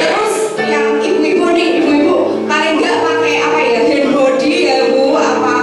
Terus yang ibu-ibu nih, ibu-ibu paling nggak pakai apa ya, hand body ya bu, apa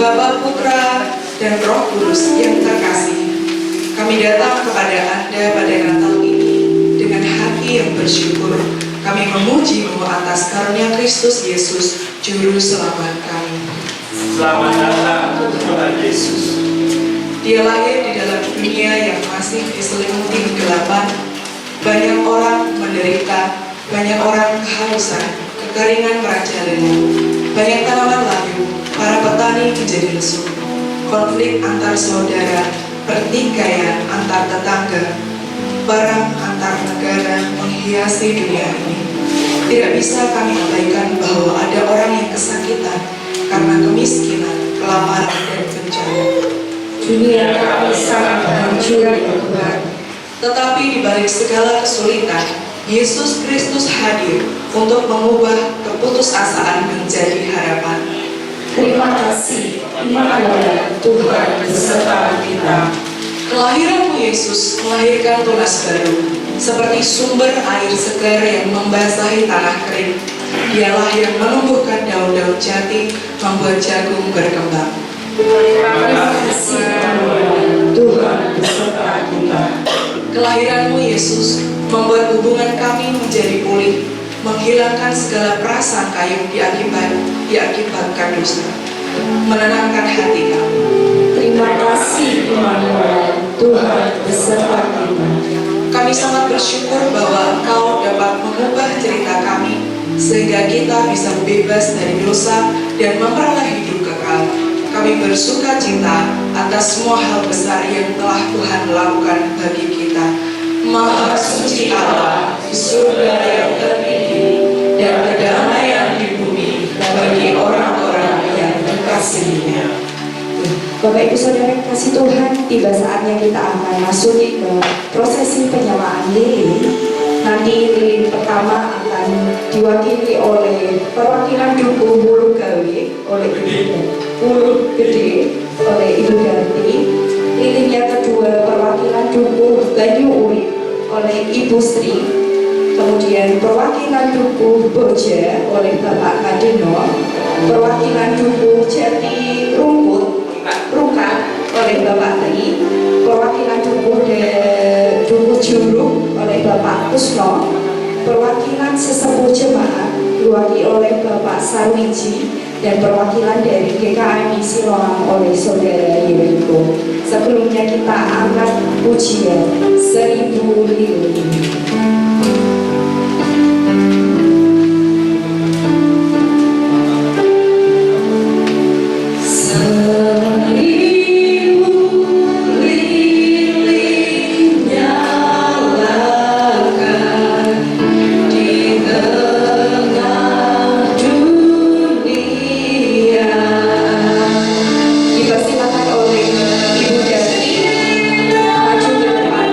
Bapa, Putra, dan Roh Kudus yang terkasih, kami datang kepada Anda pada Natal ini dengan hati yang bersyukur. Kami memuji-Mu atas karunia Kristus Yesus, Juru Selamat kami. Selamat datang Tuhan Yesus. Dia lahir di dalam dunia yang masih diselimuti kegelapan. Banyak orang menderita, banyak orang kehausan, kekeringan merajalela. Banyak tanaman layu, para petani menjadi lesu. Konflik antar saudara, pertikaian antar tetangga, perang antar negara menghiasi dunia ini. Tidak bisa kami abaikan bahwa ada orang yang kesakitan karena kemiskinan, kelaparan, dan bencana. Dunia kami sangat hancur ya Tuhan. Tetapi di balik segala kesulitan, Yesus Kristus hadir untuk mengubah keputusasaan menjadi harapan. Terima kasih, Immanuel, Tuhan beserta kita. Kelahiran-Mu Yesus melahirkan tunas baru, seperti sumber air segar yang membasahi tanah kering. Dialah yang menumbuhkan daun-daun jati, membuat jagung berkembang. Terima kasih, Immanuel, Tuhan beserta kita. Kelahiran-Mu Yesus membuat hubungan kami menjadi pulih, menghilangkan segala prasangka yang diakibatkan dosa, menenangkan hati kami. Terima kasih, Immanuel, Tuhan beserta kita. Kami sangat bersyukur bahwa Engkau dapat mengubah cerita kami, sehingga kita bisa bebas dari dosa dan memperoleh hidup kekal. Kami bersuka cita atas semua hal besar yang telah Tuhan lakukan bagi kita. Maha suci Allah di surga yang tertinggi, dan kedamaian di bumi bagi orang-orang yang dikasihi-Nya. Bapak Ibu Saudara yang kasih Tuhan, tiba saatnya kita akan masuk ke prosesi penyamaan lilin. Nanti lilin pertama akan diwakili oleh perwakilan Dukuh Wulu Gawe oleh Wulu Gede oleh Ibu Darti. Lilin yang kedua perwakilan Dukuh Banyu Urip oleh Ibu Sri. Kemudian perwakilan Dukuh Boja oleh Bapak Kadino. Perwakilan Dukuh Jati Rumput oleh Bapak Tri, perwakilan Dukuh Juruk oleh Bapak Kusno, perwakilan sesepuh jemaat diwakili oleh Bapak Sarwiji, dan perwakilan dari GKMI Siloam oleh Saudara Yeriko. Sebelumnya kita angkat pujian 1000 lilin. Dipersilakan oleh Ibu Darti maju ke depan.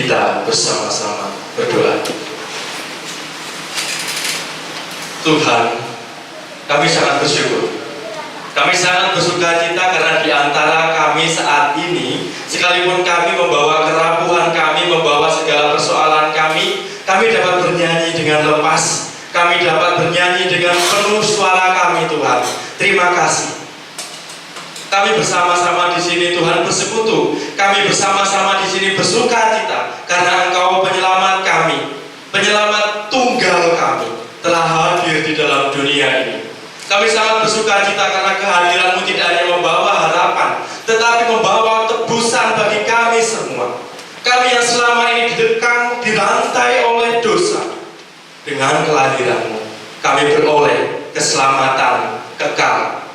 Kita bersama-sama berdoa. Tuhan, kami sangat bersyukur. Kami sangat bersukacita karena di antara kami saat ini, sekalipun kami membawa kerapuhan kami, membawa segala persoalan kami dapat bernyanyi dengan lepas. Kami dapat bernyanyi dengan penuh suara kami, Tuhan. Terima kasih. Kami bersama-sama di sini, Tuhan, bersekutu. Kami bersama-sama di sini bersukacita karena Engkau penyelamat kami, penyelamat tunggal kami telah hadir di dalam dunia ini. Kami sangat bersukacita karena kehadiran-Mu tidak hanya membawa harapan, tetapi membawa tebusan bagi kami semua. Kami yang selama ini didekang, dirantai oleh dosa. Dengan kehadiran-Mu, kami beroleh keselamatan kekal.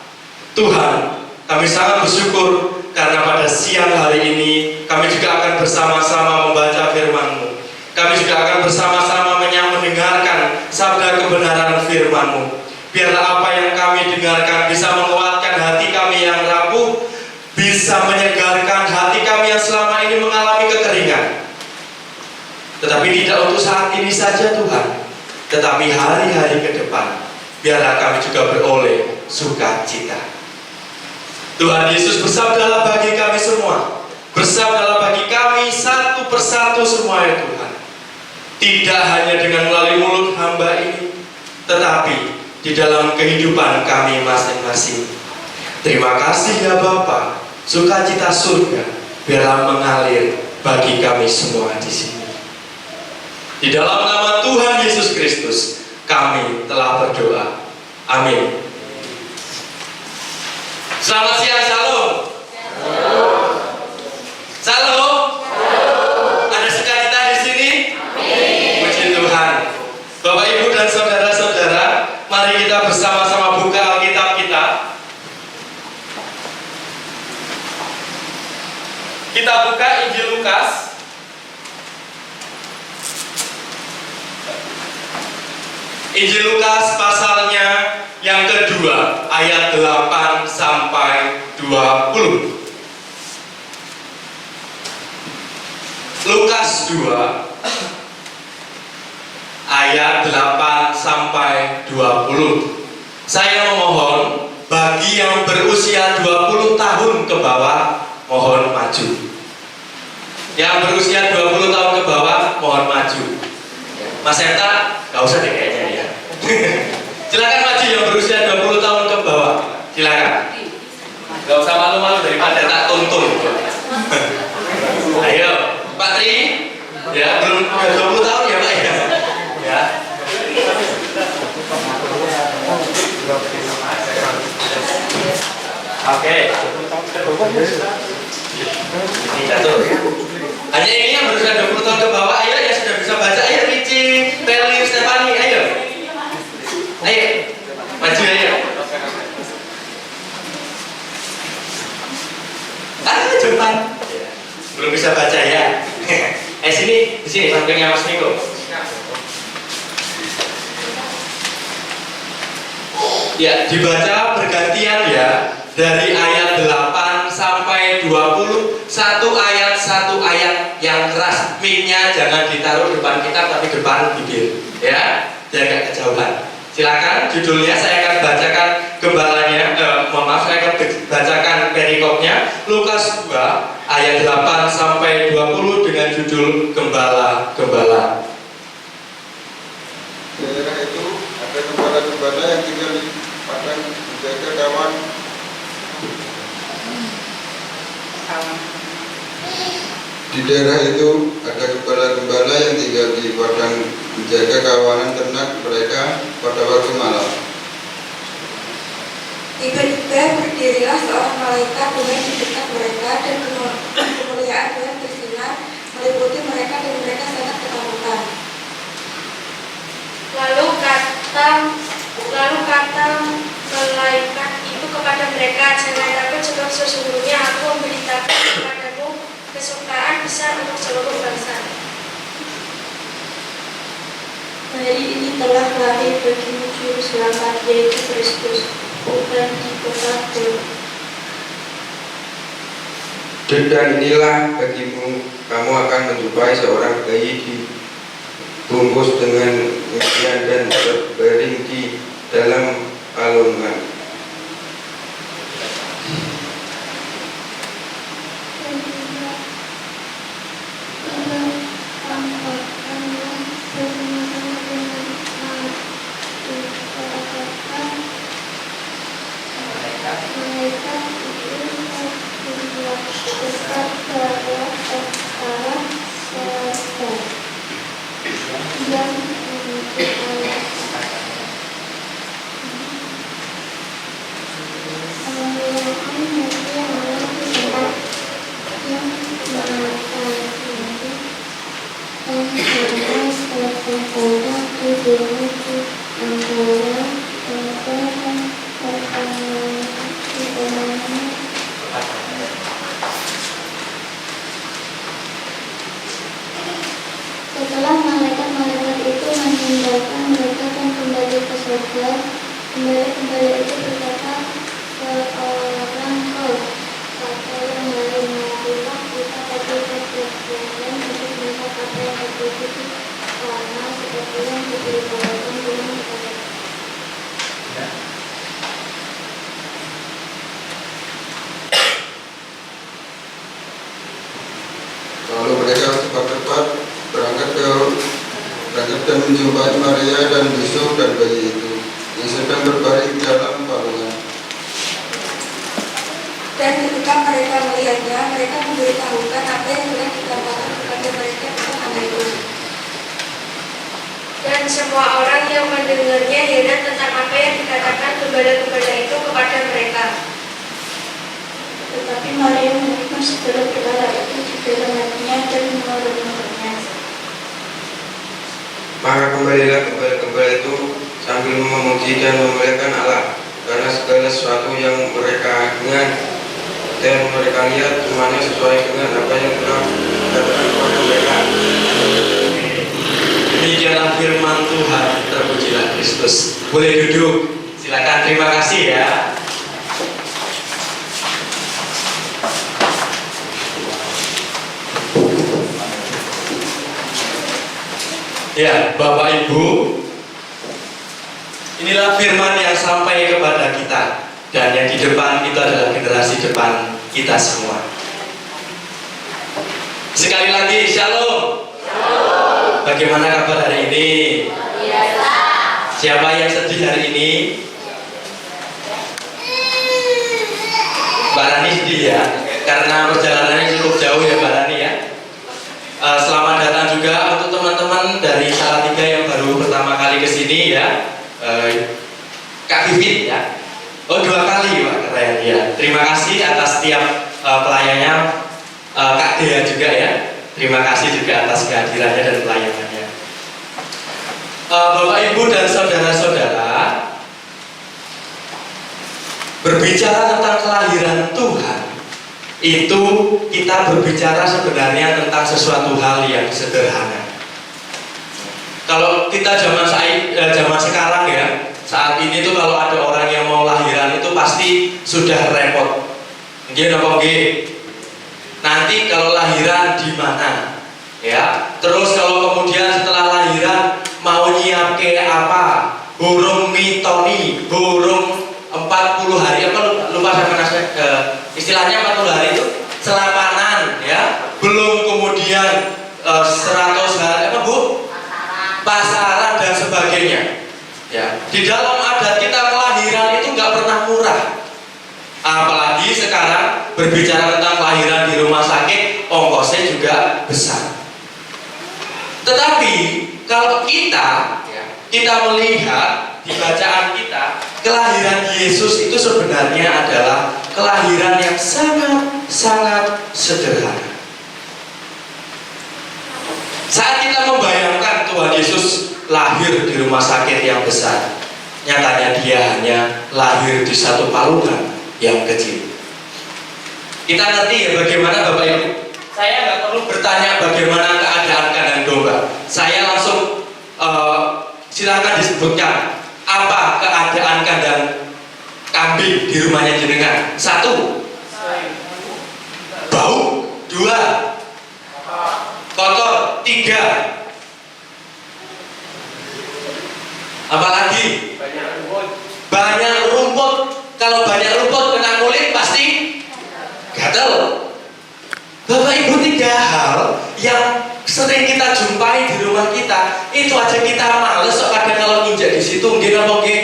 Tuhan, kami sangat bersyukur karena pada siang hari ini kami juga akan bersama-sama membaca firman-Mu. Kami juga akan bersama-sama mendengarkan sabda kebenaran firman-Mu. Biarlah apa yang kami dengarkan bisa menguatkan hati kami yang rapuh, bisa menyegarkan hati kami yang selama ini mengalami kekeringan. Tetapi tidak untuk saat ini saja, Tuhan, tetapi hari-hari ke depan, biarlah kami juga beroleh sukacita. Tuhan Yesus, bersabdalah bagi kami semua, bersabdalah bagi kami satu persatu semua, ya Tuhan. Tidak hanya dengan melalui mulut hamba ini, tetapi di dalam kehidupan kami masing-masing. Terima kasih ya Bapa, sukacita surga biarlah mengalir bagi kami semua di sini. Di dalam nama Tuhan Yesus Kristus, kami telah berdoa. Amin. Selamat siang, Shalom. Shalom. Ada sukacita di sini? Amin. Puji Tuhan. Bapak, Ibu, dan saudara-saudara, mari kita bersama-sama buka Alkitab kita. Kita buka Injil Lukas. Injil Lukas pasalnya yang kedua, ayat 8 sampai 20. Lukas 2 ayat 8 sampai 20. Saya memohon bagi yang berusia 20 tahun ke bawah, mohon maju. Yang berusia 20 tahun ke bawah, mohon maju. Mas Eta, gak usah deh kayaknya ya. Silakan maju yang berusia 20 tahun ke bawah. Silakan. Gak usah malu-malu daripada tak tuntun. Ayo, Pak Tri. Ya, belum 20 tahun ya Pak ya. Ya. Oke. Ini jatuh. Hanya ini yang berusia 20 tahun ke bawah. Ayo yang sudah bisa baca. Ayo Ricci, Peli, Stefani. Ayo. Ayo. Maju ayo. Cepat. Belum bisa baca ya. Sini, di sini sampingnya Mas Niko. Ya, dibaca bergantian ya. Dari ayat 8 sampai 20, satu ayat yang keras. Mic-nya jangan ditaruh depan kita tapi depan bibir, ya, jangan kejauhan. Silakan, judulnya saya akan bacakan gembalanya, saya akan bacakan perikopnya. Lukas 2 ayat 8 sampai 20 dengan judul Gembala-Gembala. Daerah itu ada gembala-gembala yang tinggal di padang menjaga kawan. Di daerah itu ada gembala-gembala yang tinggal di padang menjaga kawanan ternak mereka pada waktu malam. Tiba-tiba berdirilah seorang malaikat Tuhan di dekat mereka dan kemuliaan Tuhan bersinar meliputi mereka dan mereka sangat ketakutan. Lalu kata malaikat itu kepada mereka, jangan takut sebab sesungguhnya aku memberitakan kepadamu kesukaan besar untuk seluruh bangsa. Hari ini telah lahir bagimu juru selamat, yaitu Kristus, bukan di kota Daud. Dan inilah bagimu, kamu akan menjumpai seorang bayi dibungkus dengan impian dan berbaring di dalam palungan. Setelah malaikat-malaikat itu meninggalkan mereka dan kembali ke surga, kembali itu berkata, seorang kau, kata yang lain, marilah kita pergi ke Yerusalem untuk melihat apa yang terjadi di sana seperti yang diberitahukan Tuhan kepada kita. Lalu mereka cepat-cepat berangkat dan menjumpai Maria dan Yusuf dan bayi itu yang sedang berbaring di dalam palungan. Dan ketika mereka melihatnya, mereka memberitahukan apa yang telah dikatakan kepada mereka tentang anak itu. Dan semua orang yang mendengarnya heran tentang apa yang dikatakan gembala-gembala itu kepada mereka. Tetapi Maria menemukan segala perkara itu di dalam hatinya dan merenungkannya. Maka kembalilah gembala-gembala itu sambil memuji dan memuliakan Allah, karena segala sesuatu yang mereka dengar dan mereka lihat semuanya sesuai dengan apa yang telah dikatakan kepada mereka. Demikianlah firman Tuhan, terpujilah Kristus. Boleh duduk, silakan. Terima kasih ya. Ya, Bapak Ibu, inilah firman yang sampai kepada kita, dan yang di depan itu adalah generasi depan kita semua. Sekali lagi, Shalom. Bagaimana kabar hari ini? Siapa yang sedih hari ini? Mbak Rani sedih ya, karena perjalanannya cukup jauh ya Mbak Rani ya. Selamat datang juga untuk teman-teman dari Salatiga yang baru pertama kali ke sini ya. Kak Vivit ya. Oh, 2 kali Pak keren ya. Terima kasih atas setiap pelayannya. Kak Dea juga ya. Terima kasih juga atas kehadirannya dan pelayanannya. Bapak Ibu dan saudara-saudara, berbicara tentang kelahiran Tuhan, itu kita berbicara sebenarnya tentang sesuatu hal yang sederhana. Kalau kita zaman sekarang ya, saat ini tuh kalau ada orang yang mau lahiran itu pasti sudah repot. Nggih napa nggih? Nanti kalau lahiran di mana? Ya. Terus kalau kemudian setelah lahiran mau nyiapke apa? Burung mitoni, burung 40 hari apa lupa saya istilahnya 40 hari itu selapanan ya, belum kemudian 100 hari apa Bu? Pasaran dan sebagainya ya. Di dalam adat kita kelahiran itu nggak pernah murah, apalagi sekarang berbicara tentang kelahiran di rumah sakit, ongkosnya juga besar. Tetapi kalau kita melihat di bacaan kita, kelahiran Yesus itu sebenarnya adalah kelahiran yang sangat sederhana. Saat kita membayangkan Tuhan Yesus lahir di rumah sakit yang besar, nyatanya dia hanya lahir di satu palungan yang kecil. Kita ngerti ya bagaimana Bapak Ibu? Saya nggak perlu bertanya bagaimana keadaan kandang domba. Saya langsung silakan disebutkan apa keadaan kandang kambing di rumahnya jenengan. 1, bau. 2, kotor. 3, apalagi? Banyak rumput. Kalau banyak rumput kena kulit pasti gatel. Bapak Ibu, 3 hal yang sering kita jumpai di rumah kita, itu aja kita males kadang kalau nginjak di situ, nggih napa nggih?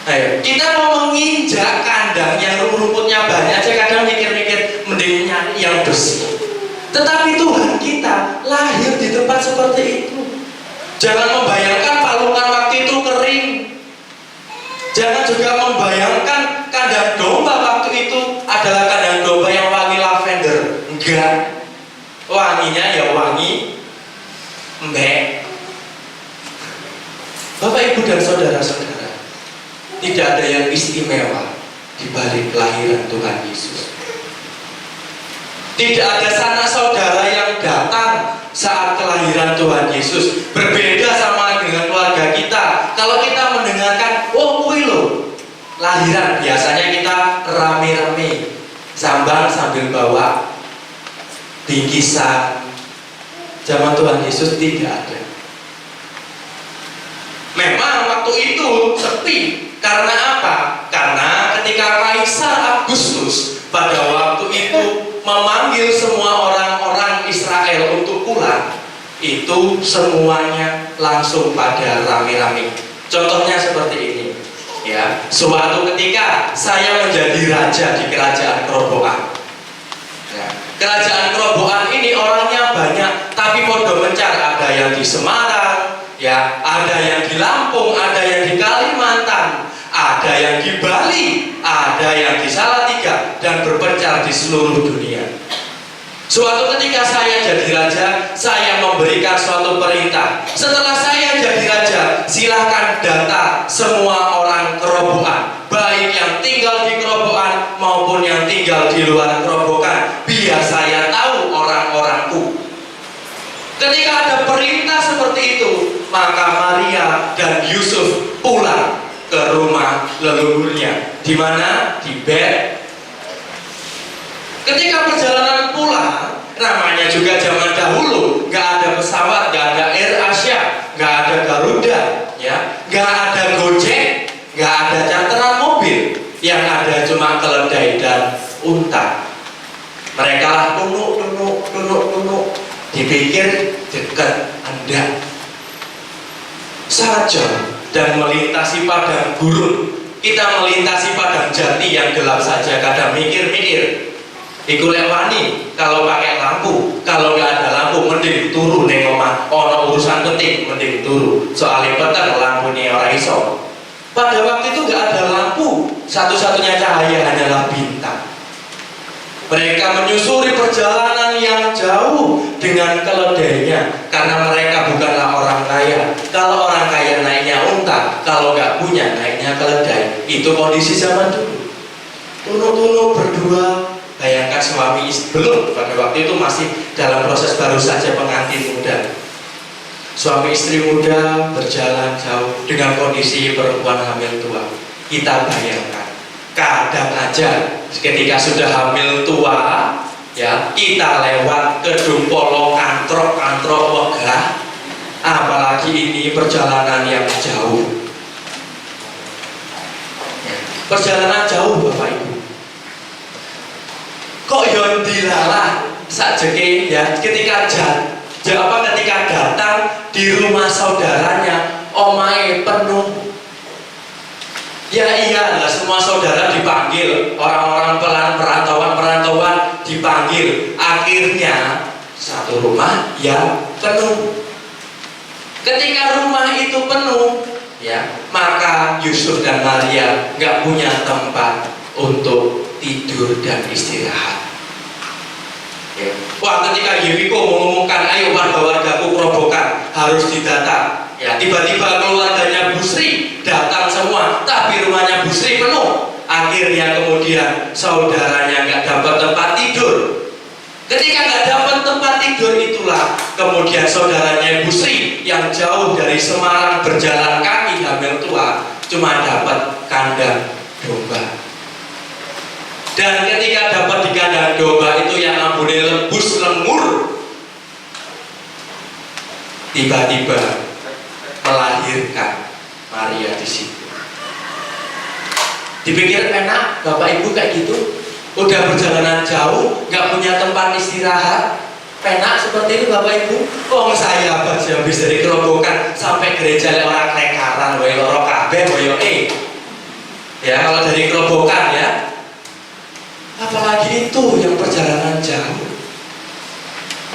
Ayo, kita mau menginjak kandang yang rumputnya banyak aja kadang mikir-mikir mending nyari yang bersih. Tetapi Tuhan kita lahir di tempat seperti itu. Jangan membayangkan palungan waktu itu kering. Jangan juga membayangkan kandang domba waktu itu adalah kandang domba yang wangi lavender. Enggak. Wanginya ya wangi mbek. Bapak Ibu dan saudara-saudara, tidak ada yang istimewa di balik kelahiran Tuhan Yesus. Tidak ada sanak saudara yang datang saat kelahiran Tuhan Yesus. Berbeda sama dengan keluarga kita. Kalau kita mendengarkan, oh kuwi lho lahiran, biasanya kita rame-rame sambang sambil bawa bingkisan. Zaman Tuhan Yesus tidak ada. Memang waktu itu sepi. Karena apa? Karena ketika Kaisar Agustus pada waktu itu memanggil semua orang-orang Israel untuk pulang, itu semuanya langsung pada rame-rame. Contohnya seperti ini, ya. Suatu ketika saya menjadi raja di kerajaan Kerobokan. Ya. Kerajaan Kerobokan ini orangnya banyak, tapi podo mencar. Ada yang di Semarang, ya, ada yang di Lampung, ada yang di Kalimantan, ada yang di Bali, ada yang di Salatiga, dan berpencar di seluruh dunia. Suatu ketika saya jadi raja, saya memberikan suatu perintah. Setelah saya jadi raja, silahkan data semua orang Kerobokan, baik yang tinggal di Kerobokan maupun yang tinggal di luar Kerobokan, biar saya tahu orang-orangku. Ketika ada perintah seperti itu, maka Maria dan Yusuf pulang ke rumah leluhurnya. Di mana? Di Bet. Ketika perjalanan pulang, namanya juga zaman dahulu, nggak ada pesawat, nggak ada Air Asia, nggak ada Garuda, ya, nggak ada Gojek, nggak ada charteran mobil, yang ada cuma keledai dan unta. Mereka lah tunuk, dipikir dekat Anda, sangat jauh, dan melintasi padang gurun. Kita melintasi padang jati yang gelap saja, kadang mikir-mikir iku lewani kalau pakai lampu. Kalau nggak ada lampu mending turu neng omah, ono urusan penting mending turu, soalnya petang lampu nih orang iso. Pada waktu itu nggak ada lampu, satu-satunya cahaya hanyalah bintang. Mereka menyusuri perjalanan yang jauh dengan keledainya, karena mereka bukanlah orang kaya. Kalau orang kaya naiknya unta, kalau nggak punya naiknya keledai. Itu kondisi zaman dulu. Tunuk-tunuk berdua. Bayangkan suami istri, belum, pada waktu itu masih dalam proses baru saja pengantin muda. Suami istri muda berjalan jauh dengan kondisi perempuan hamil tua. Kita bayangkan, kadang aja ketika sudah hamil tua, ya, kita lewat gedung polo kantrok wegah, apalagi ini perjalanan yang jauh. Perjalanan jauh, Bapak Ibu. Kok yon dilalah sakjeke, ya, ketika datang di rumah saudaranya, omahe penuh. Ya iyalah, semua saudara dipanggil, orang-orang perantauan dipanggil. Akhirnya satu rumah yang penuh. Ketika rumah itu penuh, ya, maka Yusuf dan Maria nggak punya tempat untuk tidur dan istirahat. Ya. Wah, ketika Yeriko mengumumkan, ayo warga-wargaku Kerobokan harus didata. Ya, tiba-tiba keluarganya Bu Sri datang semua, tapi rumahnya Bu Sri penuh. Akhirnya kemudian saudaranya nggak dapat tempat tidur. Ketika nggak dapat tempat tidur itulah kemudian saudaranya Bu Sri yang jauh dari Semarang berjalan kaki hamil tua cuma dapat kandang domba. Dan ketika dapat di kandang domba itu ambune lebus lemur, tiba-tiba melahirkan Maria di situ. Dipikir enak Bapak Ibu kayak gitu, udah perjalanan jauh, nggak punya tempat istirahat, penak seperti itu Bapak Ibu. Oh saya baca habis dari kerobokan sampai gereja orang krekaran, wae loro kabeh boyo ya kalau dari kerobokan ya. Apalagi itu yang perjalanan jauh.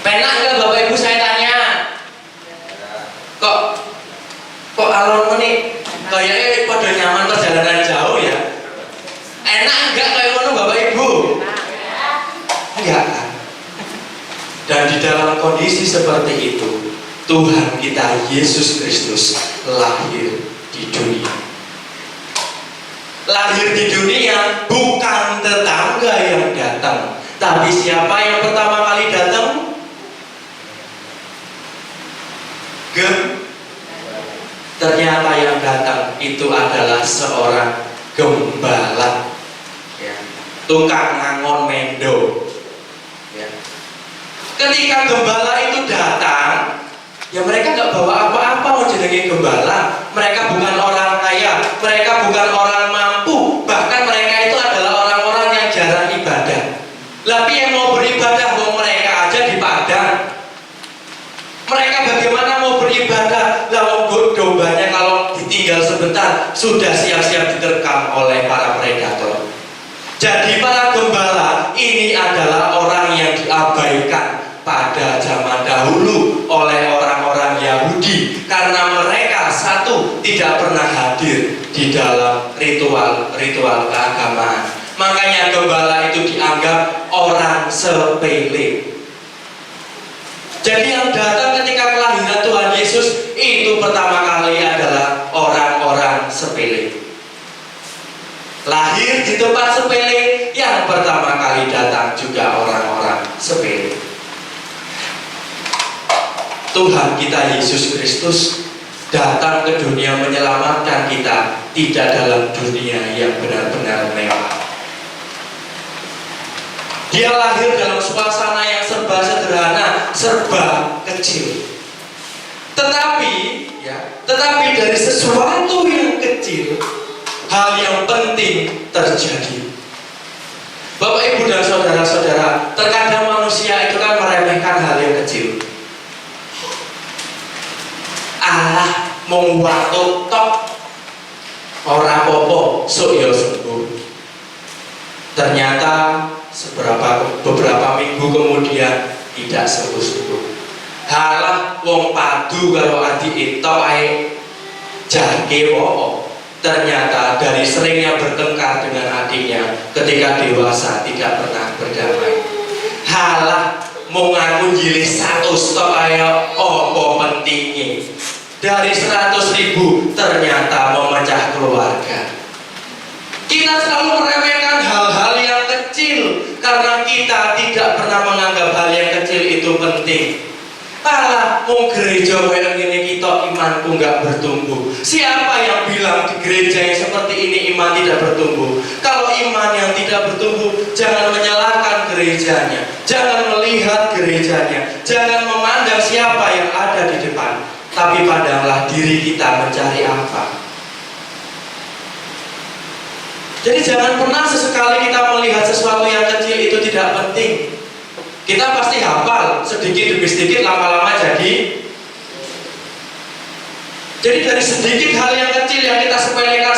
Penak nggak Bapak Ibu saya tanya? Kok alon nih kayaknya pada nyaman perjalanan jauh ya? Enak enggak kayak ngono Bapak Ibu? Enggak kan? Dan di dalam kondisi seperti itu, Tuhan kita Yesus Kristus lahir di dunia. Lahir di dunia bukan tetangga yang datang, tapi siapa yang pertama kali datang? Ternyata yang datang itu adalah seorang gembala, ya, tukang ngangon mendo. Ya. Ketika gembala itu datang, ya mereka nggak bawa apa-apa mau jenenge gembala. Mereka bukan orang kaya, mereka bukan orang mampu, bahkan mereka itu adalah orang-orang yang jarang ibadah. Tapi yang mau beribadah, mereka aja di padang. Mereka bagaimana mau beribadah? Lah dombanya kalau ditinggal sebentar sudah siap-siap diterkam oleh para predator. Jadi para gembala ini adalah orang yang diabaikan pada zaman dahulu oleh orang-orang Yahudi karena mereka satu tidak pernah hadir di dalam ritual keagamaan. Makanya gembala itu dianggap orang sepele. Jadi yang datang ketika kelahiran Tuhan Yesus itu pertama kali adalah orang-orang sepele. Lahir di tempat sepele, yang pertama kali datang juga orang-orang sepele. Tuhan kita Yesus Kristus datang ke dunia menyelamatkan kita, tidak dalam dunia yang benar-benar mewah. Dia lahir dalam suasana yang serba sederhana, serba kecil. Tetapi dari sesuatu yang kecil, hal yang penting terjadi. Bapak Ibu dan saudara-saudara, terkadang manusia itu kan meremehkan hal yang kecil. Mung watuk tok ora apa-apa, sok ya sembuh. Ternyata beberapa minggu kemudian tidak sembuh-sembuh. Halah wong padu karo adik entok ae jangke wae. Ternyata dari seringnya bertengkar dengan adiknya ketika dewasa tidak pernah berdamai. Halah mau ngaku jilih 100 tok ae apa pentingnya. Dari 100.000 ternyata memecah keluarga. Kita selalu meremehkan hal-hal yang kecil karena kita tidak pernah menganggap hal yang kecil itu penting. Mau gereja kayak gini kita imanku nggak bertumbuh. Siapa yang bilang di gereja yang seperti ini iman tidak bertumbuh? Kalau iman yang tidak bertumbuh, jangan menyalahkan gerejanya, jangan melihat gerejanya, jangan memandang siapa yang ada di depan, tapi pandanglah diri kita mencari apa. Jadi jangan pernah sesekali kita melihat sesuatu yang kecil itu tidak penting. Kita pasti hafal sedikit demi sedikit, lama-lama jadi dari sedikit hal yang kecil yang kita sepelekan,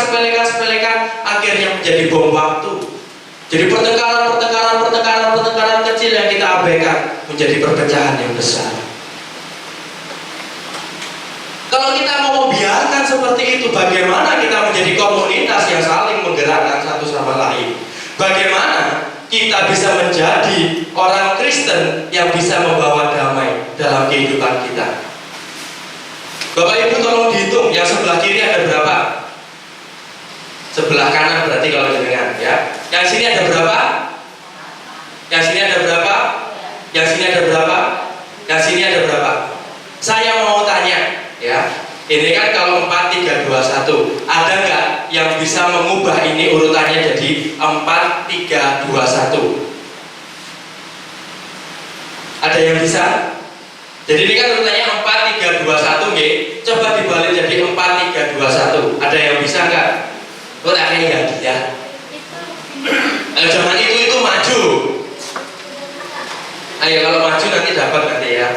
akhirnya menjadi bom waktu. Jadi pertengkaran kecil yang kita abaikan menjadi perpecahan yang besar. Kalau kita mau membiarkan seperti itu, bagaimana kita menjadi komunitas yang saling menggerakkan satu sama lain? Bagaimana kita bisa menjadi orang Kristen yang bisa membawa damai dalam kehidupan kita? Bapak Ibu tolong dihitung, yang sebelah kiri ada berapa? Sebelah kanan berarti kalau jenengan ya. Yang sini ada berapa? Yang sini ada berapa? Yang sini ada berapa? Yang sini ada berapa? Saya mau tanya ya. Ini kan kalau 4, 3, 2, 1, ada nggak yang bisa mengubah ini urutannya jadi 4, 3, 2, 1? Ada yang bisa? Jadi ini kan urutannya 4, 3, 2, 1 nggih. Coba dibalik jadi 4, 3, 2, 1. Ada yang bisa nggak? Oh, ada yang nggak ya? Jangan itu maju. Ayo kalau maju nanti dapat nanti ya.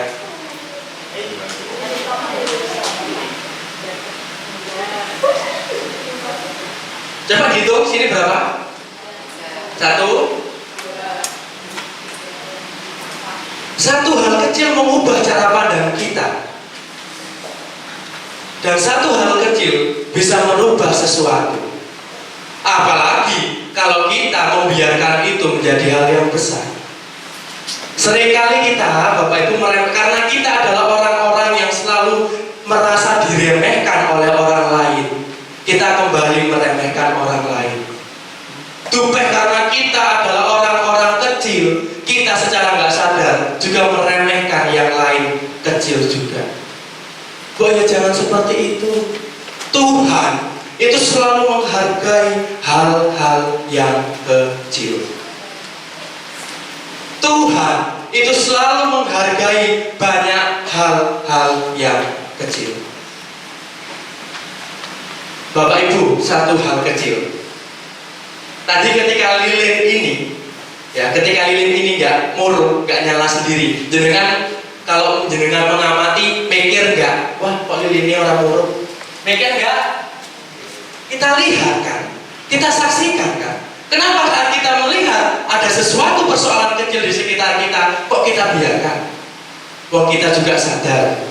Coba dihitung sini berapa? 1. Satu hal kecil mengubah cara pandang kita. Dan satu hal kecil bisa merubah sesuatu. Apalagi kalau kita membiarkan itu menjadi hal yang besar. Seringkali kita, Bapak Ibu, karena kita adalah orang-orang yang selalu merasa diremehkan oleh orang lain, kita kembali meremehkan orang lain. Dupeh karena kita adalah orang-orang kecil, kita secara nggak sadar juga meremehkan yang lain kecil juga. Bahwa jangan seperti itu. Tuhan itu selalu menghargai hal-hal yang kecil. Tuhan itu selalu menghargai banyak hal-hal yang kecil. Bapak Ibu, satu hal kecil. Tadi ketika lilin ini, ketika lilin ini nggak murung, nggak nyala sendiri, jenengan kalau jenengan mengamati, mikir nggak, wah kok lilinnya orang murung? Mikir nggak? Kita lihat kan, kita saksikan kan. Kenapa saat kita melihat ada sesuatu persoalan kecil di sekitar kita, kok kita biarkan? Wah kita juga sadar.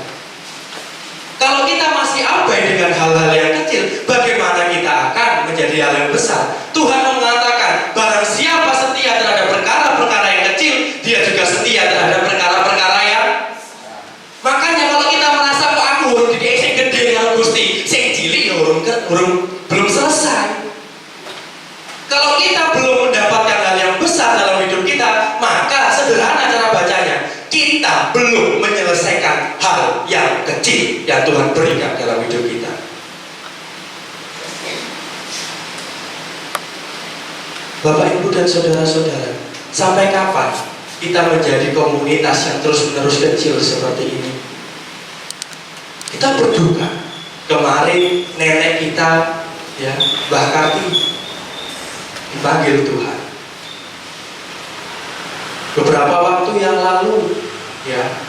Kalau kita masih abai dengan hal-hal yang kecil, bagaimana kita akan menjadi hal yang besar? Tuhan mengatakan, barang siapa setia terhadap perkara-perkara yang kecil, dia juga setia terhadap perkara-perkara yang. Makanya kalau kita merasa kok aku urung di sing gede dengan Gusti, sing cilik ya belum selesai. Kalau kita belum mendapatkan hal yang besar dalam hidup kita, maka sederhana cara bacanya, kita belum menyelesaikan hal yang kecil yang Tuhan berikan dalam hidup kita. Bapak, Ibu, dan saudara-saudara, sampai kapan kita menjadi komunitas yang terus-menerus kecil seperti ini? Kita berduka. Kemarin nenek kita, Mbah Karti, dipanggil Tuhan. Beberapa waktu yang lalu,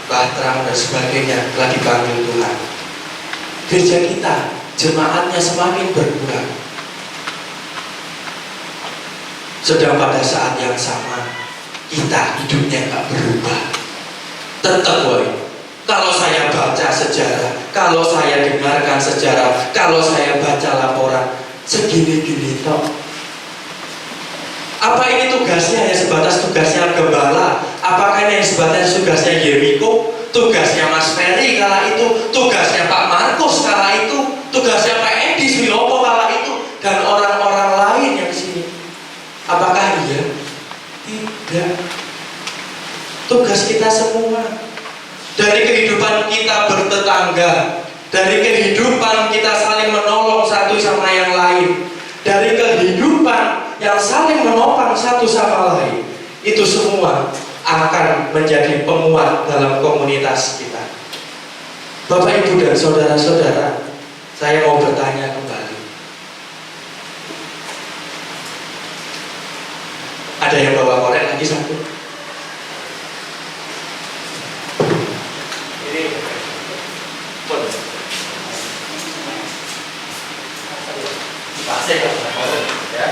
Bahtram dan sebagainya telah dipanggil Tuhan. Gereja kita, jemaatnya semakin berkurang. Sedang pada saat yang sama, kita hidupnya nggak berubah. Tetap boleh. Kalau saya baca sejarah, kalau saya dengarkan sejarah, kalau saya baca laporan, segini-gini toh. Apa ini tugasnya hanya sebatas tugasnya gembala? Apakah ini sebatas tugasnya Yeriko? Tugasnya Mas Ferry kala itu? Tugasnya Pak Markus kala itu? Tugasnya Pak Edi Swilopo kala itu? Dan orang-orang lain yang sini? Apakah iya? Tidak. Tugas kita semua. Dari kehidupan kita bertetangga, dari kehidupan kita saling menolong satu sama yang lain, dari kehidupan yang saling menopang satu sama lain, itu semua akan menjadi penguat dalam komunitas kita. Bapak, Ibu, dan saudara-saudara, saya mau bertanya kembali. Ada yang bawa korek lagi satu? Ini pasir ya.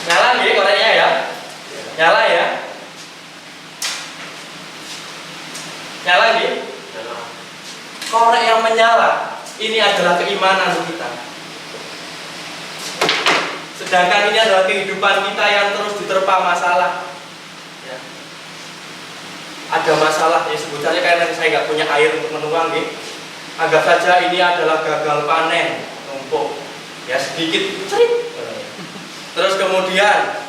Nyala nih koreknya ya. Nyala ya. Nyala nih. Korek yang menyala ini adalah keimanan kita. Sedangkan ini adalah kehidupan kita yang terus diterpa masalah. Ya. Ada masalah ya, sebetulnya karena saya nggak punya air untuk menuang nih. Anggap saja ini adalah gagal panen, numpuk. Ya sedikit cerit. Terus kemudian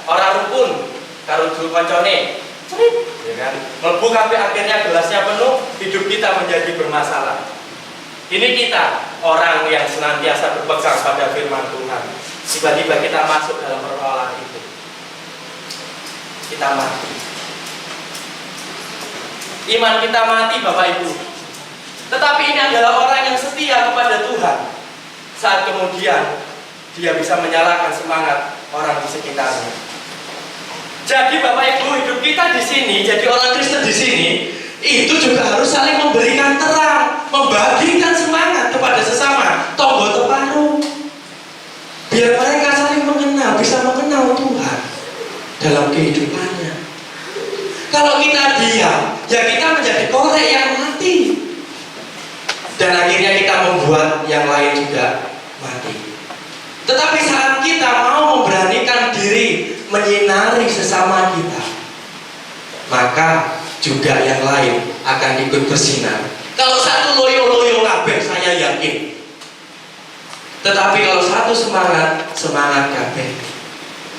orang rukun karo koncone cerit, kan? Mlebu kabeh akhirnya gelasnya penuh, hidup kita menjadi bermasalah. Ini kita orang yang senantiasa berpegang pada firman Tuhan. Tiba-tiba kita masuk dalam persoalan itu. Kita mati. iman kita mati Bapak Ibu. Tetapi ini adalah orang yang setia kepada Tuhan. Saat kemudian dia bisa menyalakan semangat orang di sekitarnya. Jadi Bapak Ibu, hidup kita di sini, jadi orang Kristen di sini, itu juga harus saling memberikan terang, membagikan semangat kepada sesama, tonggo teparu. Biar mereka saling mengenal, bisa mengenal Tuhan dalam kehidupannya. Kalau kita diam, ya kita menjadi korek yang mati. Dan akhirnya kita membuat yang lain juga mati. Tetapi saat kita mau memberanikan diri menyinari sesama kita, maka juga yang lain akan ikut bersinar. Kalau satu loyo-loyo kabeh saya yakin. Tetapi kalau satu semangat, semangat kabeh.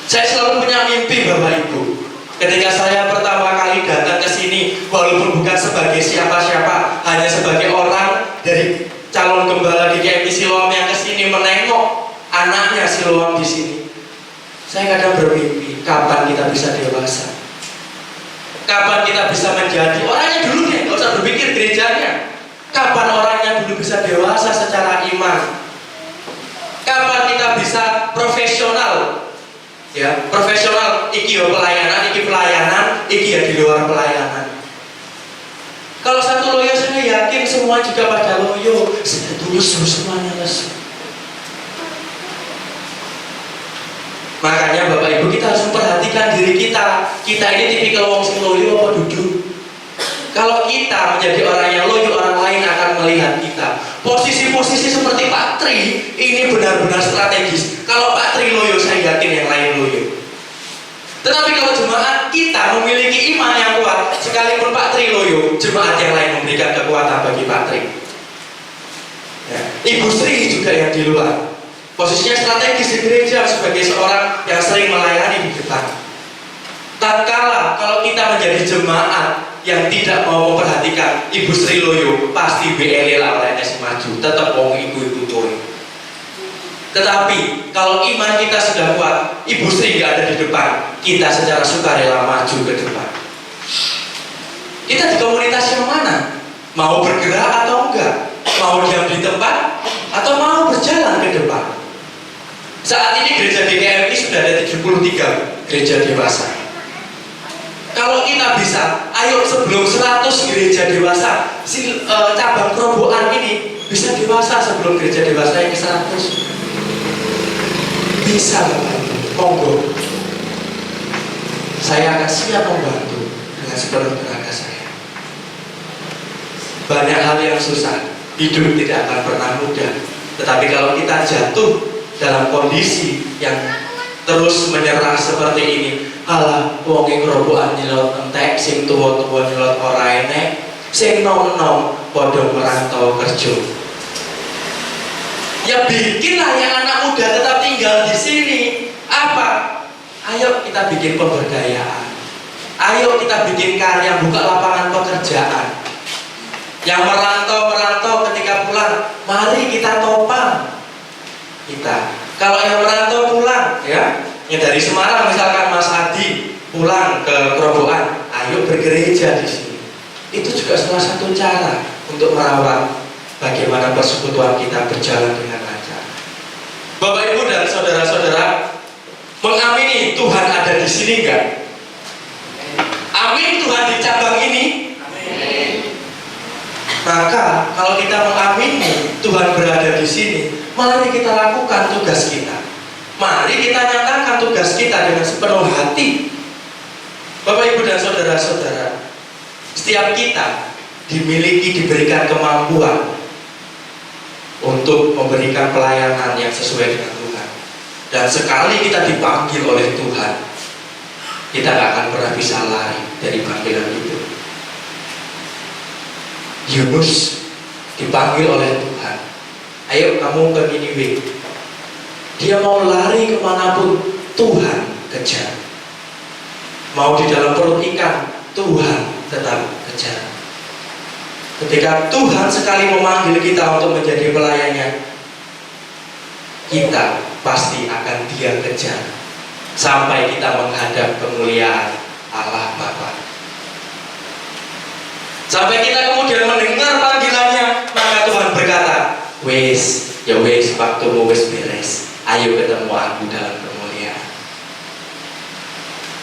Saya selalu punya mimpi Bapak Ibu. Ketika saya pertama kali datang ke sini, walaupun bukan sebagai siapa-siapa, hanya sebagai orang dari calon gembala di KMI Siloam yang ke sini menengok anaknya Siloam di sini. Saya kadang bermimpi, kapan kita bisa dewasa? Kapan kita bisa menjadi orangnya dulu deh, nggak usah berpikir gerejanya. Kapan orangnya dulu bisa dewasa secara iman? Kapan kita bisa profesional? Ya, profesional, iki yo pelayanan, iki ya di luar pelayanan. Kalau satu loyo saya yakin semua juga pada loyo, satu lesu semuanya lesu. Makanya Bapak Ibu kita harus memperhatikan diri kita. Kita ini tipikal wong sing loyo apa duduk. Kalau kita menjadi orang yang loyo, orang lain akan melihat kita. Posisi-posisi seperti Pak Tri ini benar-benar strategis. Kalau Pak Tri loyo, saya yakin yang lain loyo. Tetapi kalau jemaat kita memiliki iman yang kuat, sekalipun Pak Tri loyo, jemaat yang lain memberikan kekuatan bagi Pak Tri. Ya. Ibu Sri juga yang di luar, posisinya strategis di gereja sebagai seorang yang sering melayani di depan. Tatkala kalau kita menjadi jemaat yang tidak mau memperhatikan Ibu Sri loyo, pasti BLE lah oleh maju, tetap mau ibu-ibu tuh. Tetapi kalau iman kita sudah kuat, Ibu Sri nggak ada di depan, kita secara sukarela maju ke depan. Kita di komunitas yang mana? Mau bergerak atau enggak? Mau diam di tempat atau mau berjalan ke depan? Saat ini gereja GKMI sudah ada 73 gereja dewasa. Kalau kita bisa, ayo sebelum 100 gereja dewasa, cabang kerobokan ini bisa dewasa sebelum gereja dewasa yang ke 100. Bisa Bapak, monggo. Saya akan siap membantu dengan sepenuh tenaga saya. Banyak hal yang susah, hidup tidak akan pernah mudah. Tetapi kalau kita jatuh dalam kondisi yang terus menyerah seperti ini, alah wong ing robokan nyelot entek, sing tuwa-tuwa nyelot ora enek, sing nom-nom padha merantau kerja. Ya bikinlah yang anak muda tetap tinggal di sini. Apa? Ayo kita bikin pemberdayaan. Ayo kita bikin karya, buka lapangan pekerjaan. Yang merantau ketika pulang, mari kita topang kita. Kalau yang merantau pulang, ya dari Semarang misalkan Mas Adi pulang ke Kerobokan, ayo bergereja di sini. Itu juga salah satu cara untuk merawat bagaimana persekutuan kita berjalan dengan lancar. Bapak Ibu dan saudara-saudara, mengamini Tuhan ada di sini enggak? Amin, Tuhan di cabang ini. Amin. Maka kalau kita mengamini Tuhan berada di sini, mari kita lakukan tugas kita. Mari kita nyatakan tugas kita dengan sepenuh hati. Bapak Ibu dan saudara-saudara, setiap kita diberikan kemampuan untuk memberikan pelayanan yang sesuai dengan Tuhan. Dan sekali kita dipanggil oleh Tuhan, kita gak akan pernah bisa lari dari panggilan itu. Yunus dipanggil oleh Tuhan, ayo kamu ke Niniwe. Dia mau lari kemanapun, Tuhan kejar. Mau di dalam perut ikan, Tuhan tetap kejar. Ketika Tuhan sekali memanggil kita untuk menjadi pelayannya, kita pasti akan Dia kejar sampai kita menghadap kemuliaan Allah Bapa. Sampai kita kemudian mendengar panggilannya, maka Tuhan berkata, wes, ya wes, waktumu wes beres. Ayo ketemu aku dalam kemuliaan.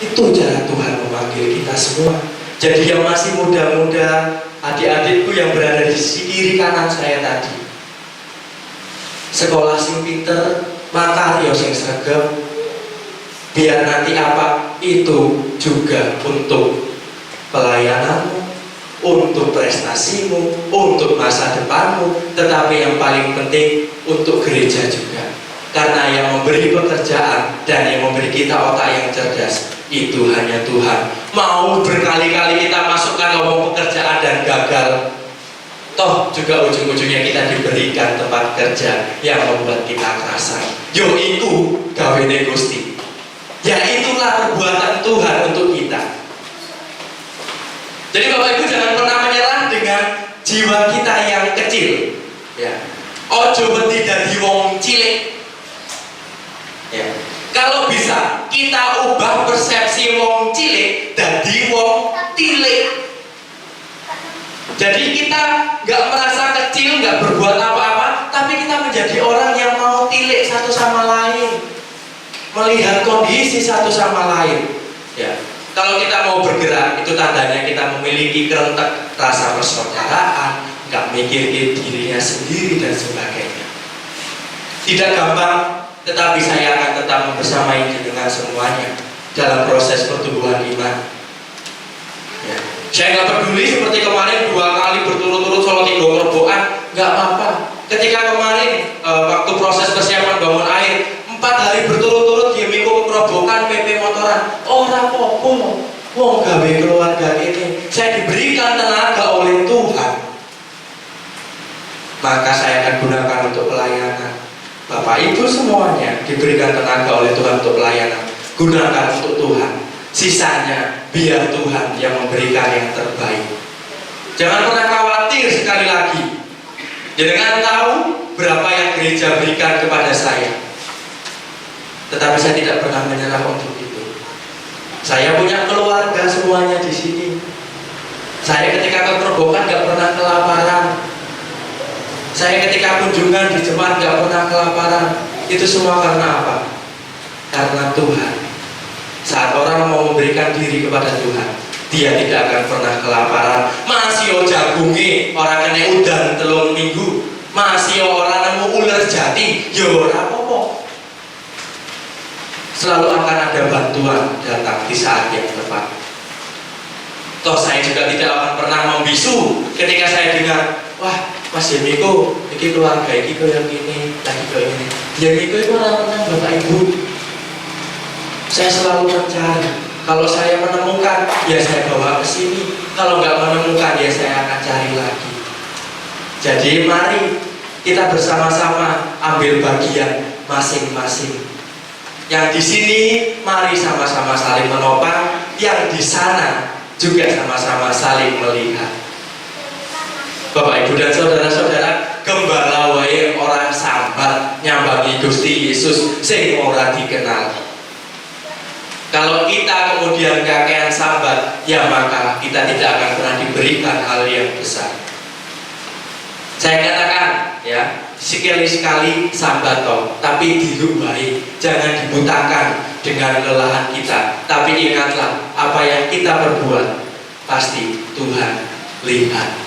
Itu cara Tuhan memanggil kita semua. Jadi yang masih muda-muda, adik-adikku yang berada di sisi kiri kanan saya tadi, sekolah sing pinter, maka yo sing sregep, biar nanti apa itu juga untuk pelayananmu, untuk prestasimu, untuk masa depanmu, tetapi yang paling penting untuk gereja juga. Karena yang memberi pekerjaan dan yang memberi kita otak yang cerdas itu hanya Tuhan. Mau berkali-kali kita masukkan lowong pekerjaan dan gagal, toh juga ujung-ujungnya kita diberikan tempat kerja yang membuat kita kerasan. Yo itu gawene Gusti. Ya itulah perbuatan Tuhan untuk kita. Jadi Bapak Ibu jangan pernah menyerah dengan jiwa kita yang kecil. Ya. Ojo wedi dadi wong cilik. Ya. Kalau bisa kita ubah persepsi wong cilik dadi wong tilik. Jadi kita nggak merasa kecil, nggak berbuat apa-apa, tapi kita menjadi orang yang mau tilik satu sama lain, melihat kondisi satu sama lain. Ya. Kalau kita mau bergerak, itu tandanya kita memiliki kerentek rasa persaudaraan, nggak mikirin dirinya sendiri dan sebagainya. Tidak gampang, tetapi saya akan tetap membersamai dengan semuanya dalam proses pertumbuhan iman. Ya. Saya nggak peduli seperti kemarin 2 kali berturut-turut solo 3 robokan, nggak apa-apa. Ketika kemarin waktu proses persiapan bangun air, 4 hari berturut-turut dia mikul kerobokan PP motoran, orang popo, wong gawe keluarga ini. Saya diberikan tenaga oleh Tuhan, maka saya akan gunakan untuk pelayanan. Bapak Ibu semuanya diberikan tenaga oleh Tuhan untuk pelayanan, gunakan untuk Tuhan. Sisanya biar Tuhan yang memberikan yang terbaik. Jangan pernah khawatir. Sekali lagi, jangan tahu berapa yang gereja berikan kepada saya, tetapi saya tidak pernah menyerah untuk itu. Saya punya keluarga semuanya di sini. Saya ketika ke Kerobokan gak pernah kelaparan. Saya ketika kunjungan di jemaat gak pernah kelaparan. Itu semua karena apa? Karena Tuhan. Saat orang mau memberikan diri kepada Tuhan, dia tidak akan pernah kelaparan. Masih jagungi orang kena udan 3 minggu, masih orang nemu ular jati, yo ora apa-apa. Selalu akan ada bantuan datang di saat yang tepat. Toh saya juga tidak akan pernah membisu ketika saya dengar, wah Mas Yemiko, ini keluarga ini kok yang ini, lagi kok ini. Yemiko itu orang tenang Bapak Ibu. Saya selalu mencari. Kalau saya menemukan, ya saya bawa ke sini. Kalau nggak menemukan, ya saya akan cari lagi. Jadi mari kita bersama-sama ambil bagian masing-masing. Yang di sini mari sama-sama saling menopang, yang di sana juga sama-sama saling melihat. Bapak Ibu dan saudara-saudara, gembala wae orang sambat nyambangi Gusti Yesus sing ora dikenal. Kalau kita kemudian kakean sambat, ya maka kita tidak akan pernah diberikan hal yang besar. Saya katakan, ya, sekali-sekali sambat toh, tapi dilubai, jangan dibutakan dengan kelelahan kita. Tapi ingatlah, apa yang kita perbuat pasti Tuhan lihat.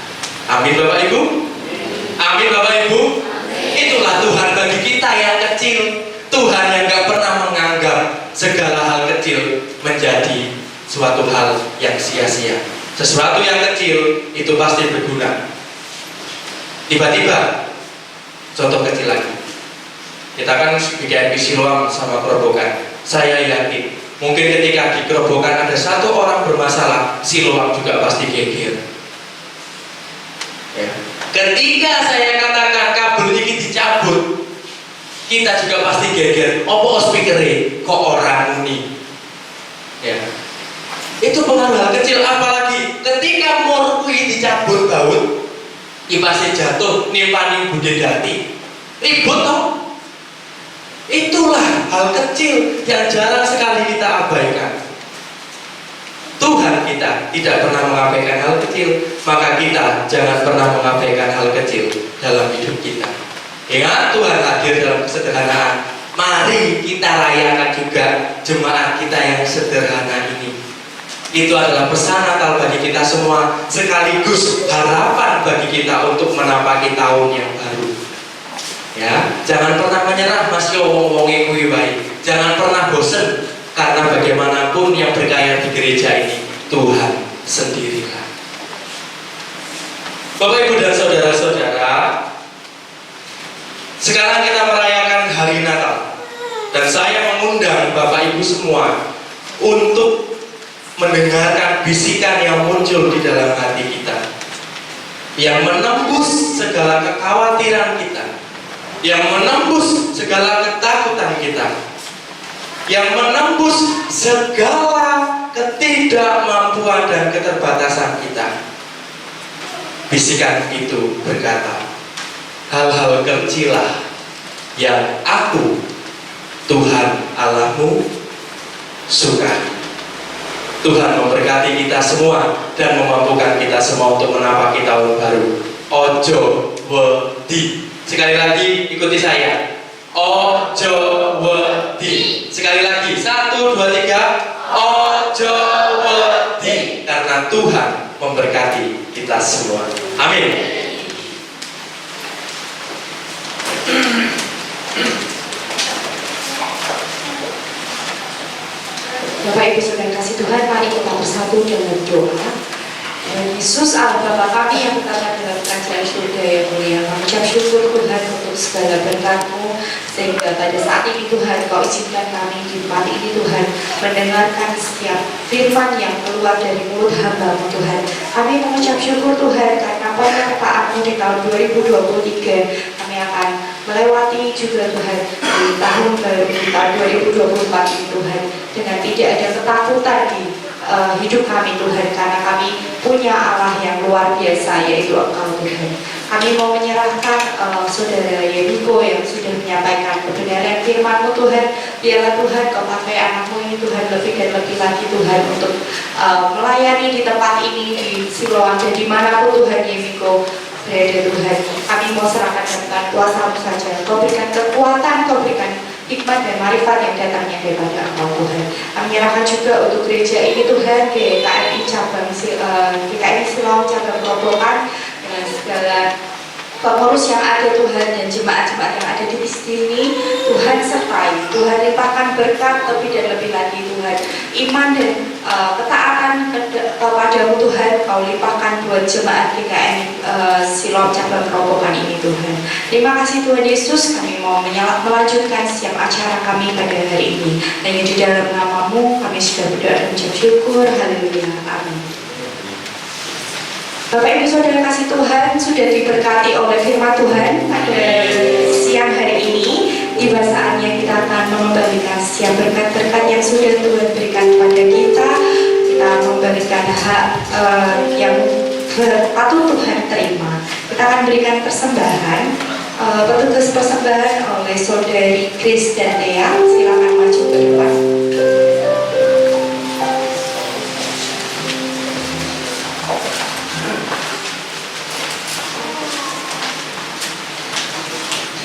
Amin Bapak Ibu. Amin Bapak Ibu. Itulah Tuhan bagi kita yang kecil. Tuhan yang gak pernah menganggap segala hal kecil menjadi suatu hal yang sia-sia. Sesuatu yang kecil itu pasti berguna. Tiba-tiba, contoh kecil lagi, kita kan bikin Siloam sama Kerobokan. Saya yakin mungkin ketika di Kerobokan ada 1 orang bermasalah, Siloam juga pasti geger. Ya. Ketika saya katakan kabel ini dicabut, kita juga pasti geger. Opo speakere kok orang muni. Ya. Itu pengaruh hal kecil. Apalagi ketika mur kuwi dicabut baut, kipasnya jatuh nimpani Bude Dati, ribut toh. Itulah hal kecil yang jarang sekali kita abaikan. Tuhan kita tidak pernah mengabaikan hal kecil, maka kita jangan pernah mengabaikan hal kecil dalam hidup kita. Ingat, Tuhan hadir dalam kesederhanaan. Mari kita rayakan juga jemaat kita yang sederhana ini. Itu adalah pesan Natal bagi kita semua, sekaligus harapan bagi kita untuk menapaki tahun yang baru. Ya, jangan pernah menyerah, masih ngomongin kuwi baik. Jangan pernah bosan, karena bagaimanapun yang berkaya di gereja ini Tuhan sendirilah. Bapak, Ibu, dan saudara-saudara, sekarang kita merayakan hari Natal, dan saya mengundang Bapak Ibu semua untuk mendengarkan bisikan yang muncul di dalam hati kita, yang menembus segala kekhawatiran kita, yang menembus segala ketakutan kita, yang menembus segala ketidakmampuan dan keterbatasan kita. Bisikan itu berkata, hal-hal kecilah yang aku, Tuhan Allahmu, suka. Tuhan memberkati kita semua dan memampukan kita semua untuk menapaki tahun baru. Ojo wedi. Sekali lagi ikuti saya. Ojo wedi. Sekali lagi, 1, 2, 3. Ojo wedi. Karena Tuhan memberkati kita semua. Amin. Bapak Ibu Saudara kasih Tuhan, mari kita bersatu dalam doa. Yesus Allah Bapa kami yang berada dalam kerajaan surga yang mulia, kami ucap syukur Tuhan untuk segala berkat-Mu, sehingga pada saat ini Tuhan Kau izinkan kami di tempat ini Tuhan mendengarkan setiap firman yang keluar dari mulut hamba-Mu Tuhan. Kami mengucap syukur Tuhan karena penyertaan-Mu di tahun 2023 kami akan melewati juga Tuhan di tahun baru di tahun 2024 ini Tuhan, dengan tidak ada ketakutan di hidup kami Tuhan, karena kami punya Allah yang luar biasa, yaitu Engkau Tuhan. Kami mau menyerahkan Saudara Yemiko yang sudah menyampaikan kebenaran firman-Mu Tuhan. Biarlah Tuhan Kau pakai anak-Mu ini Tuhan lebih dan lebih lagi Tuhan untuk melayani di tempat ini, di Siloam dan dimanapun Tuhan Yemiko berada Tuhan. Kami mau serahkan dengan kuasa-Mu saja. Kau berikan kekuatan, Kau berikan hikmat dan marifat yang datangnya daripada Engkau Tuhan. Kami menyerahkan juga untuk gereja ini Tuhan, GKMI cabang GKMI Siloam cabang Grobogan, dengan segala pengurus yang ada Tuhan dan jemaat-jemaat yang ada di sini. Tuhan sertai, Tuhan limpahkan berkat lebih dan lebih lagi Tuhan. Iman dan ketaatan kepadamu Tuhan Kau limpahkan buat jemaat GKMI Siloam cabang Grobogan ini Tuhan. Terima kasih Tuhan Yesus, kami mau melanjutkan setiap acara kami pada hari ini. Hanya di dalam nama-Mu kami sudah berdoa dan mengucap syukur. Haleluya. Amin. Bapak Ibu Saudara kasih Tuhan, sudah diberkati oleh firman Tuhan pada siang hari ini. Tiba saatnya kita akan mengembalikan setiap berkat-berkat yang sudah Tuhan berikan kepada kita. Kita memberikan hak yang patut Tuhan terima. Kita akan berikan persembahan, petugas persembahan oleh Saudari Chris dan Dea. Silakan maju ke depan.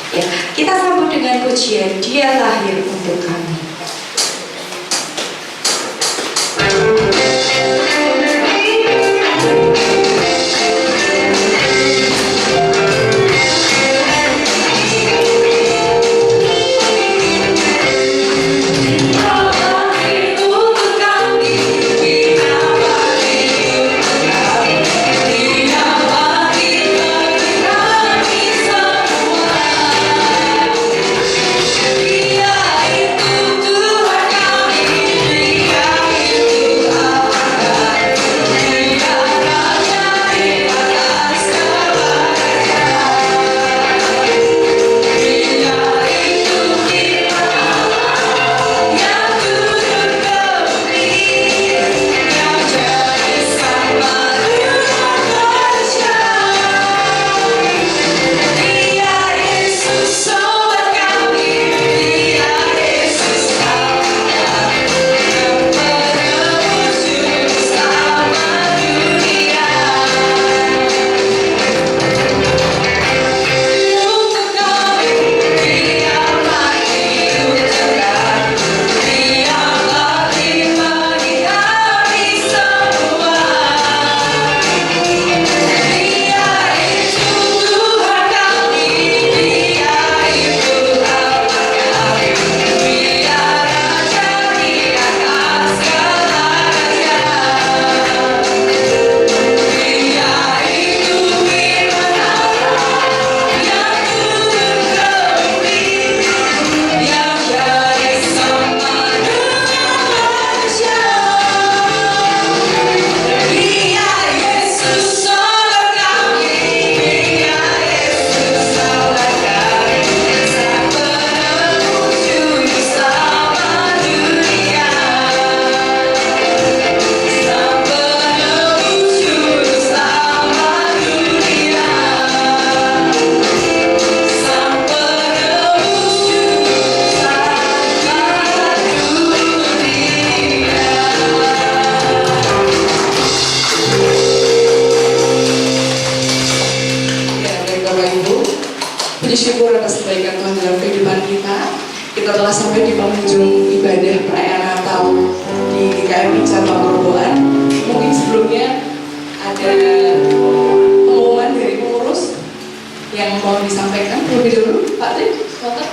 Ya, kita sambut dengan pujian Dia lahir untuk kami. Dia itu syukur atas kebaikan Tuhan dalam kehidupan kita. Kita telah sampai di penghujung ibadah perayaan Natal di GKMI Cabang Grobogan. Mungkin sebelumnya ada pengumuman dari pengurus yang mau disampaikan terlebih dulu, Pak Trik, silakan.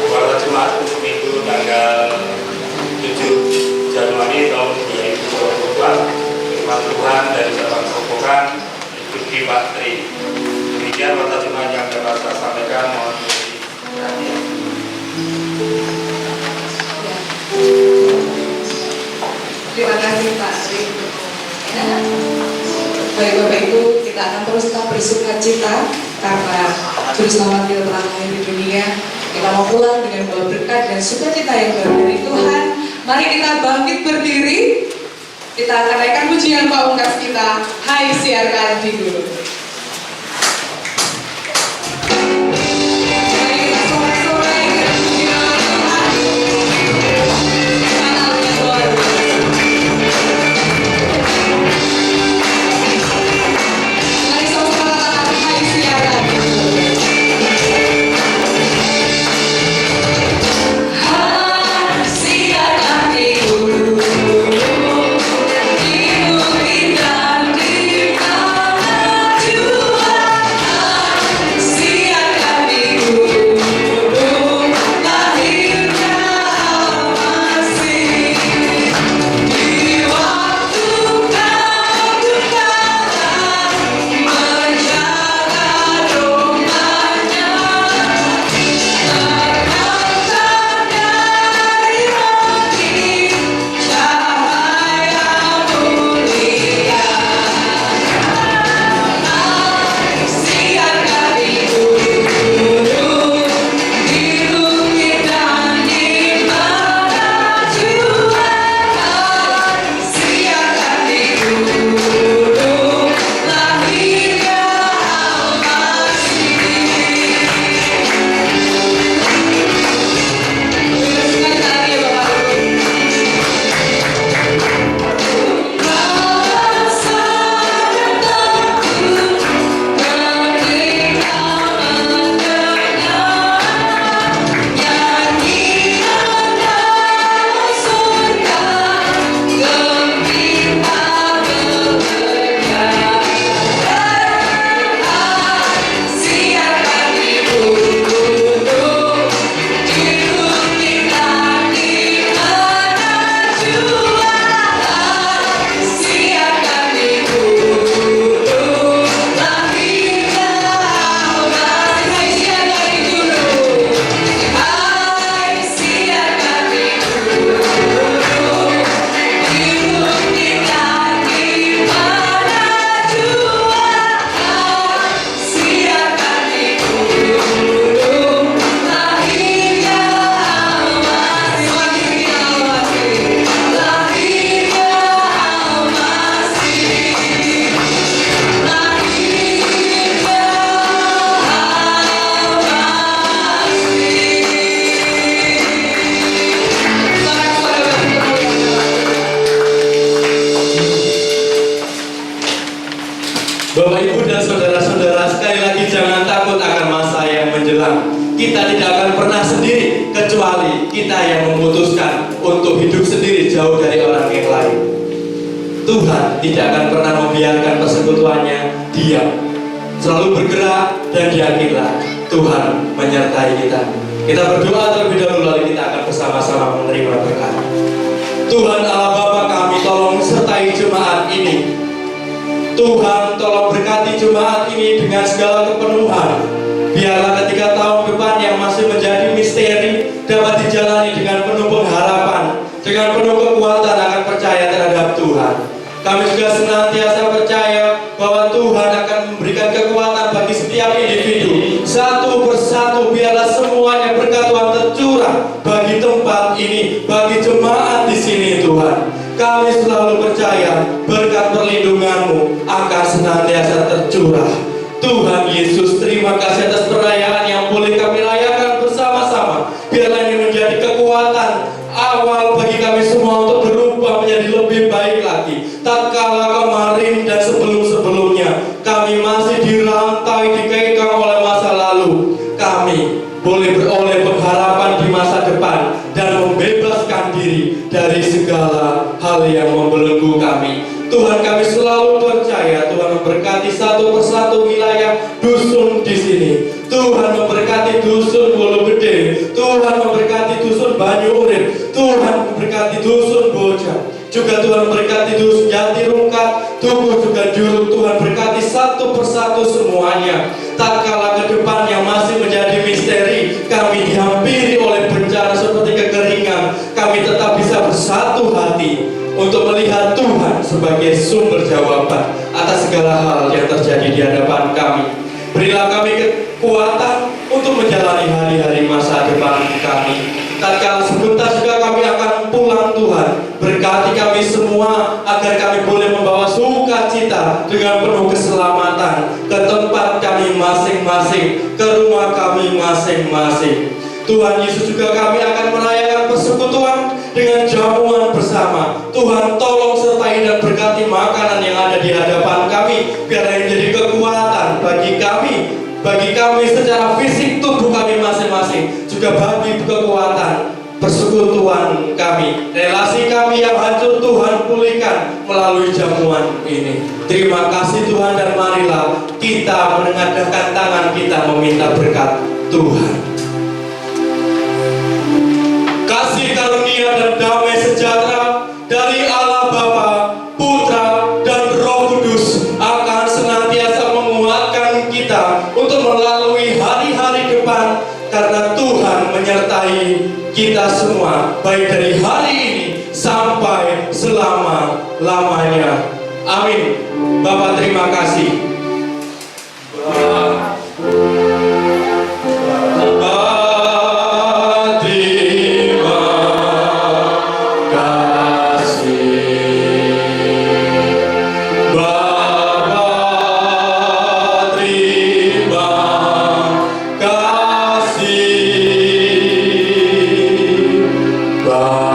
Warta Jumat untuk Minggu tanggal 7 Januari tahun 2022. Firman Tuhan dari Cabang Grobogan diikuti Pak Tri. Demikian warta Jumat yang dapat saya sampaikan. Mohon perhatian. Terima kasih Pak Tri. Baik Bapak Ibu, kita akan terus tetap bersuka cita karena Juru Selamat kita telah lahir di dunia. Kita mau pulang dengan bawa berkat dan sukacita yang baru dari Tuhan. Mari kita bangkit berdiri. Kita akan naikkan pujian pamungkas kita. Hai siarkan di dulu. Mari kita sorak-sorai dengan pujian Tuhan. Kanalnya luar biasa. Mari sama-sama katakan hai siarkan di dulu. Bapak Ibu dan saudara-saudara, sekali lagi jangan takut akan masa yang menjelang. Kita tidak akan pernah sendiri kecuali kita yang memutuskan untuk hidup sendiri jauh dari orang yang lain. Tuhan tidak akan pernah membiarkan persekutuannya diam. Selalu bergerak dan yakinlah Tuhan menyertai kita. Kita berdoa terlebih dahulu lalu kita akan bersama-sama menerima berkat. Tuhan Allah Bapa kami, tolong sertai jemaat ini. Tuhan tolong berkati jemaat ini dengan segala kepenuhan. Biarlah ketika tahun depan yang masih menjadi misteri dapat dijalani dengan penuh pengharapan, dengan penuh kekuatan akan percaya terhadap Tuhan. Kami juga senantiasa percaya bahwa Tuhan akan memberikan kekuatan bagi setiap individu. Satu persatu biarlah semuanya berkat Tuhan tercurah bagi tempat ini, bagi jemaat di sini Tuhan. Kami selalu percaya berkat perlindungan-Mu akan senantiasa tercurah. Tuhan Yesus, terima kasih atas perayaan yang boleh kami rayakan bersama-sama. Biarlah ini menjadi kekuatan awal bagi kami semua untuk berubah menjadi lebih baik lagi. Tatkala kemarin dan sebelum-sebelumnya kami masih dirantai, dikekang oleh masa lalu, kami boleh beroleh pengharapan di masa depan dan membebaskan diri dari segala hal yang membelenggu kami. Tuhan, kami selalu percaya Tuhan memberkati satu persatu wilayah dusun di sini. Tuhan memberkati dusun Bulu Gede, Tuhan memberkati dusun Banyu Urip, Tuhan memberkati dusun Boja, juga Tuhan memberkati dusun Jati Rungkat, Tugu juga Juruk. Tuhan berkati satu persatu semuanya. Tatkala ke depan yang masih menjadi misteri, kami dihampiri oleh bencana seperti kekeringan, kami tetap bisa bersatu hati untuk melihat Tuhan sebagai sumber jawaban atas segala hal yang terjadi di hadapan kami. Berilah kami kekuatan untuk menjalani hari-hari masa depan kami. Tatkala sebentar juga kami akan pulang, Tuhan, berkati kami semua agar kami boleh membawa sukacita dengan penuh keselamatan ke tempat kami masing-masing, ke rumah kami masing-masing. Tuhan Yesus, juga kami akan merayakan persekutuan dengan jamuan bersama. Tuhan, tolong sertai dan berkati makanan yang ada di hadapan kami, biar menjadi kekuatan bagi kami secara fisik tubuh kami masing-masing, juga bagi kekuatan persekutuan kami, relasi kami yang hancur Tuhan pulihkan melalui jamuan ini. Terima kasih Tuhan, dan marilah kita menengadahkan tangan kita meminta berkat Tuhan. Kasih karunia dan damai sejahtera dari Allah Bapa, Putra, dan Roh Kudus akan senantiasa menguatkan kita untuk melalui hari-hari depan, karena Tuhan menyertai kita semua, baik dari hari ini sampai selama-lamanya. Amin. Bapak, terima kasih. Bye.